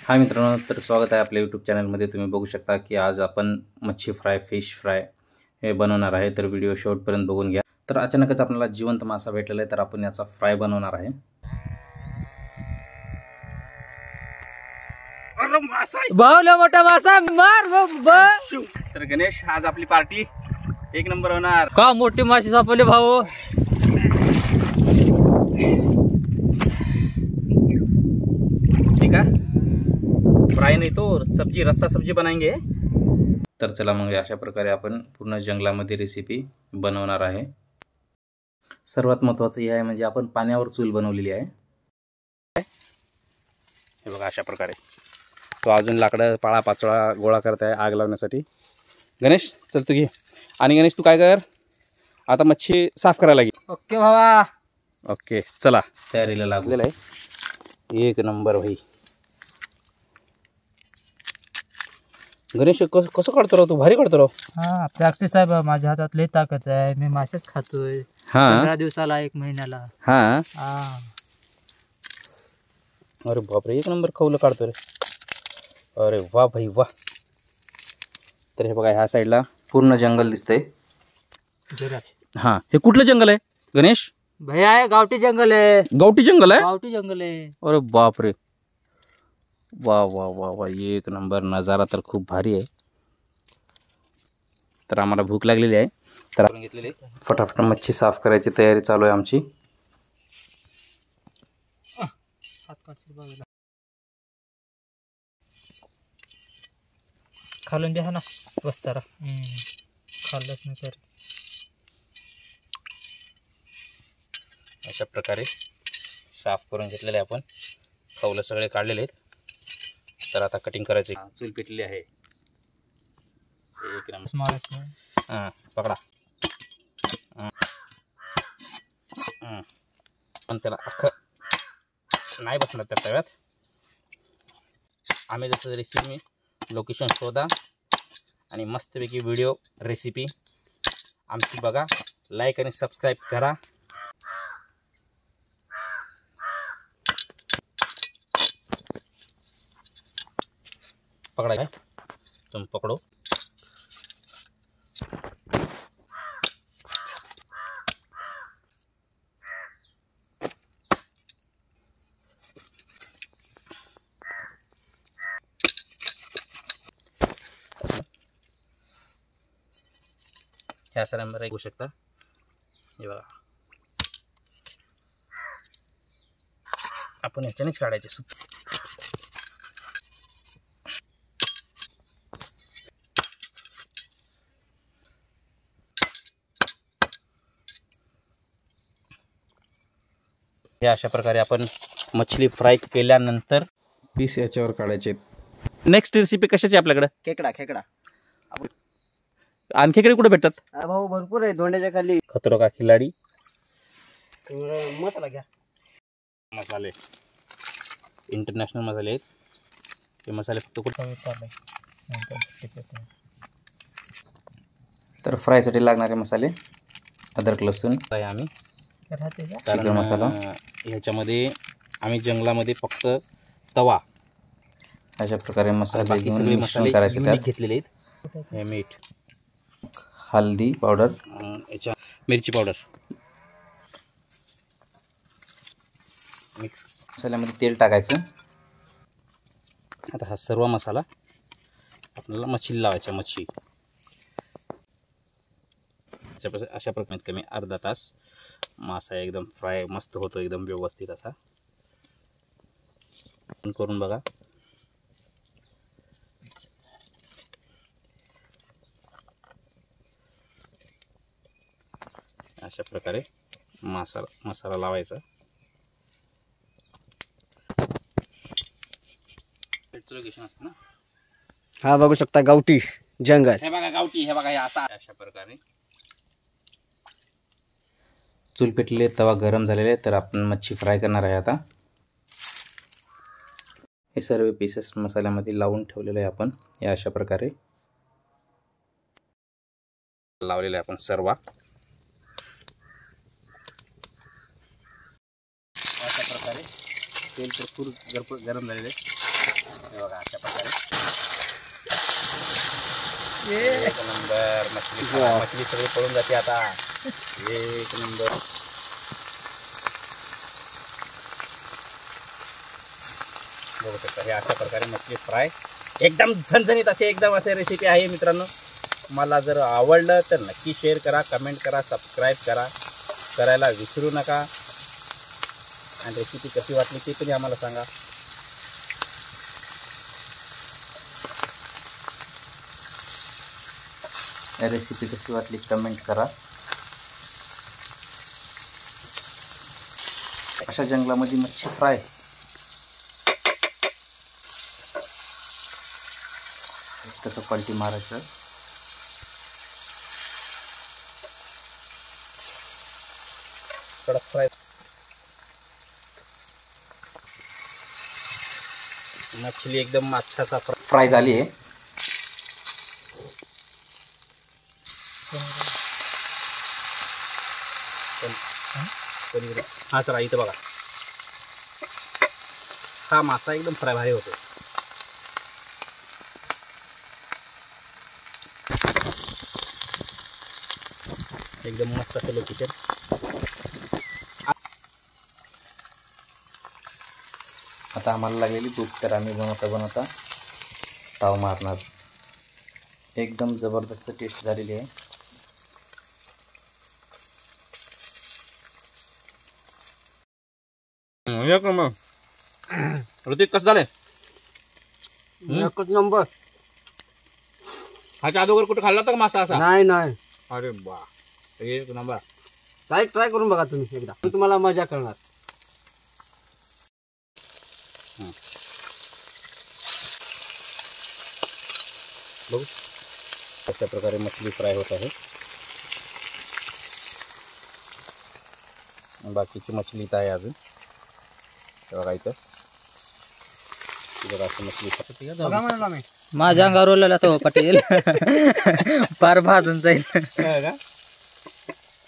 हाय मित्रांनो, तर स्वागत आहे आपल्या यूट्यूब चॅनलमध्ये। तुम्ही बघू शकता की आज आपण मच्छी फ्राय, फिश फ्राय हे बनवणार आहे। तर व्हिडिओ शेवटपर्यंत बघून घ्या। तर अचानकच आपल्याला जिवंत मासा भेटलेला आहे, तर आपण याचा फ्राय बनवणार आहे। अरे मासा बावला मोठा मासा मार तर गणेश, आज आपली पार्टी एक नंबर होणार। का मोठी माशी सापडले भाऊ। ठीक है, फ्राय नहीं तो सब्जी, रस्सा सब्जी बनाएंगे। तर चला मग अशा प्रकारे आपण पूर्ण जंगलामध्ये रेसिपी बनवणार आहे। सर्वात महत्त्वाचं हे आहे म्हणजे आपण पाण्यावर चूल बनवलेली आहे। हे बघा, अशा प्रकारे तो अजून लाकडं पाळा पाचोळा गोळा करत आहे आग लावण्यासाठी। गणेश चल तू घे, आणि गणेश तू काय कर, आता मच्छी साफ करायला घे। ओके भावा, ओके चला, तयारीला लागलेलं आहे। एक नंबर भाई। गणेश कसं काढतो राव तू, भारी काढतो राव। हा प्रॅक्टिस आहे बा, माझ्या हातात लय ताकद आहे। मी मासेच खातोय 15 दिवसाला, 1 महिन्याला। हा, हा अरे बापरे, एक नंबर खवलं काढतो रे। अरे वा भाई वा। तर हे बघा, ह्या साईडला पूर्ण जंगल दिसतंय। हा, हे कुठलं जंगल आहे गणेश? भैया आहे, गावठी जंगल आहे। गावठी जंगल आहे? गावठी जंगल आहे। अरे बापरे, वा वा वा वा, एक नंबर नजारा तर खूप भारी आहे। तर आम्हाला भूक लागलेली आहे, तर आपण घेतलेली फटाफट मच्छी साफ करायची तयारी चालू आहे आमची। खालून द्या ना वस्तारा, खाल्लंच नाही तर। अशा प्रकारे साफ करून घेतलेले आपण, खवलं सगळे काढलेले आहेत। तर आता कटिंग करायची। चूल पेटलेली आहे, एक नंबर। हां पकडा, पण त्याला अख्खं नाही बसणार त्या तव्यात। आम्ही जसं रेसिपी लोकेशन शोधा आणि मस्तपैकी व्हिडिओ रेसिपी आमची बघा, लाईक आणि सबस्क्राईब करा। पकड़ा है, तुम पकड़ो। ह्या सर नंबर एक होऊ शकता, हे बघा आपण ह्याच्यानेच काढायचे सूप। हे अशा प्रकारे आपण मछली फ्राय केल्यानंतर पीस याच्यावर काढायचे। नेक्स्ट रेसिपी कशाची आपल्याकडे? खेकडा। खेकडा आणि खेकडे कुठे भेटतात भाऊ? भरपूर आहे, धोंड्याच्या खाली। खतरो का खिलाडी। मसाला घ्या, मसाले इंटरनॅशनल मसाले आहेत। ते मसाले फक्त कुठे तर फ्रायसाठी लागणारे मसाले अद्रक लसूण आहे आम्ही, चिकन मसाला। ह्याच्यामध्ये आम्ही जंगलामध्ये फक्त तवा, अशा प्रकारे मसाले बाकी सगळे मसाले करायचे त्यात। घेतलेले आहेत। हे मीठ, हल्दी पावडर, याच्या मिरची पावडर मिक्स। मसाल्यामध्ये तेल टाकायचं। आता हा सर्व मसाला आपल्याला मच्छीला लावायचा। मच्छी अशा प्रकारे कमी अर्धा तास मासा एकदम फ्राय मस्त होतो, एकदम व्यवस्थित असा करून बघा। अशा प्रकारे मसाला लावायचा। लोकेशन असतं ना, हा बघू शकता, गावठी जंगल। हे बघा गावठी, हे बघा, हे असा अशा प्रकारे चूल पेटलेले, तवा गरम झालेले, तर आपण मच्छी फ्राय करणार आहे आता। हे सर्व पीसेस मसाल्यामध्ये लावून ठेवलेले आहे आपण, या अशा प्रकारे लावलेले आपण सर्व। अशा प्रकारे तेल तर खूप गरम झालेले आहे। एक नंबर मछली फ्राय. मछली सगळी पळून जाते आता. एक नंबर. बघू शकता हे अशा प्रकारे मछली फ्राय एकदम झणझणीत असे रेसिपी आहे मित्रांनो. मला जर आवडलं तर नक्की शेअर करा, कमेंट करा, सबस्क्राईब करा, करायला विसरू नका. आणि रेसिपी कशी वाटली ते पण आम्हाला सांगा. रेसिपी कशी वाटली कमेंट करा. अशा जंगलामध्ये मच्छी फ्राय कसं पलटी मारायचं. कडक फ्राय. मछली एकदम माछाचा फ्राय झाली आहे. हा चला इथं बघा. हा मासा एकदम फ्राय भारी होतो. एकदम मस्त असं लोकेशन. आता आम्हाला लागलेली भूक तर आम्ही बनवता ताव मारणार. एकदम जबरदस्त टेस्ट झालेली आहे. ऋतिक कसं झालंय? एकच नंबर. ह्याच्या अगोदर कुठे खाल्ला होता का मासा असा? नाही. अरे बा एक नंबर. ट्राय करून बघा तुम्ही एकदा, तुम्हाला मजा करणार. बघू अशा प्रकारे मछली फ्राय होत आहे. बाकीची मछली इथं आहे अजून. बघा इथं अशी मछली. माझ्या अंगावर ओलायला तो पटेल पार भाजून जाईल.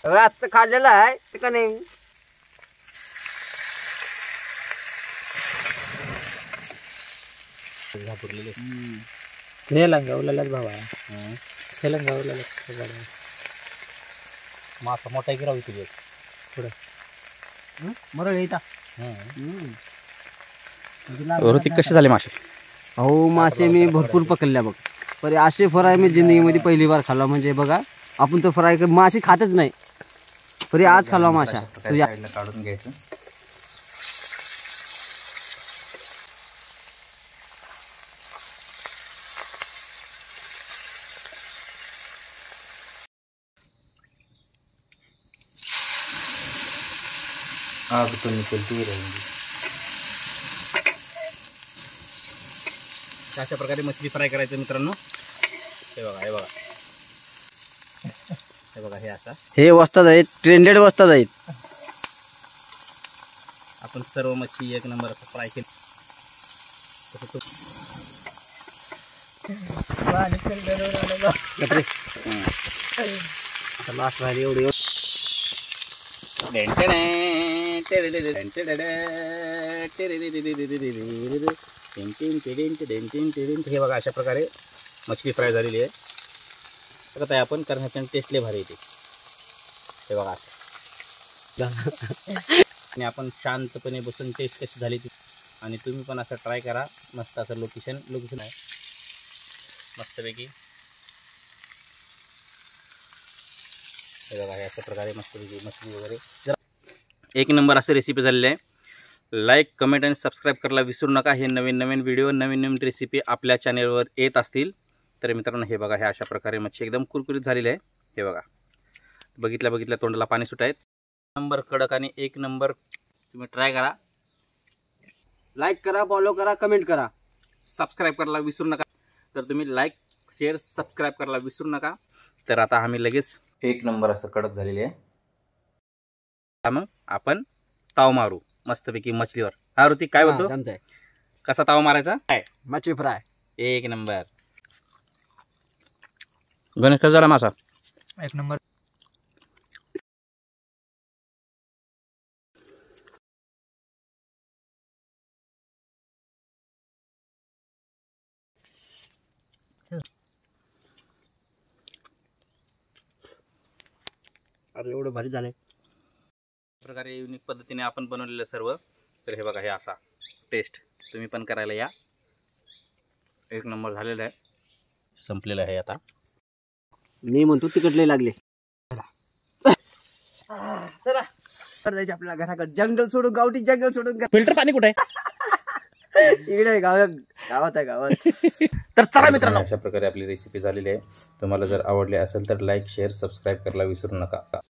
रातचं खाल्लेलं आहे ते का नाही. खेळंगा ओलायलाच भावा. खेळंगा ओलायला मासा मोठा गिरावी तुझे पुढं मरळ येता. ऋतिक कसे झाले मासे? हो मासे मी भरपूर पकडल्या बघ. पर असे फ्राय मी जिंदगीमध्ये पहिली बार खाल्ला. म्हणजे बघा आपण तर फ्राय मासे खातच नाही, पर आज खाल्ला मासा. साईडला काढून घ्यायचं. आग तो निकलती ही रहेंगी. अशा प्रकारे मछली फ्राय करायचं मित्रांनो. हे बघा हे बघा हे बघा. हे असा हे वस्ताद आहेत, ट्रेंडेड वस्ताद आहेत. आपण सर्व मच्छी एक नंबर असं फ्राय केली. लास्ट राहिली एवढी. हे बघा अशा प्रकारे मछली फ्राय झालेली आहे. तर आपण करण्याच्या टेस्ट लय भारी येते. हे बघा आणि आपण शांतपणे बसून टेस्ट कशी झाली ती. आणि तुम्ही पण असं ट्राय करा. मस्त असं लोकेशन आहे मस्तपैकी. हे बघा हे अशा प्रकारे मस्तपैकी मछली वगैरे एक नंबर असं रेसिपी झालेली आहे. लाईक कमेंट आणि सबस्क्राईब करायला विसरू नका. हे नवीन व्हिडिओ नवीन रेसिपी आपल्या चॅनेलवर येत असतील तर मित्रांनो हे बघा हे अशा प्रकारे मच्छी एकदम कुरकुरीत झालेली आहे. हे बघा बघितल्या तोंडाला पाणी सुट आहेत. नंबर कडक आणि एक नंबर. तुम्ही ट्राय करा. लाईक करा, फॉलो करा, कमेंट करा, सबस्क्राईब करायला विसरू नका. तर तुम्ही लाईक शेअर सबस्क्राईब करायला विसरू नका. तर आता आम्ही लगेच एक नंबर असं कडक झालेली आहे. मग आपण ताव मारू मस्तपैकी मछलीवर. हा ऋतिक काय बोलतो? जमतंय. कसा ताव मारायचा? मच्छी फ्राय एक नंबर. गणेश कसा झाला मासा? एक नंबर. अरे एवढं भारी झालंय. प्रकारे युनिक पद्धतीने आपण बनवलेलं सर्व. तर हे बघा, हे असा टेस्ट तुम्ही पण करायला या. एक नंबर झालेलं आहे, संपलेलं आहे आता. मी म्हणतो तिकट लय लागले. चला जायचं आपल्याला घराकडे. जंगल सोडून, गावठी जंगल सोडून. फिल्टर पाणी कुठे आहे? इकडे गावात आहे, गावात. तर चला मित्रांनो, अशा प्रकारे आपली रेसिपी झालेली आहे. तुम्हाला जर आवडली असेल तर लाईक, शेअर, सबस्क्राईब करायला विसरू नका.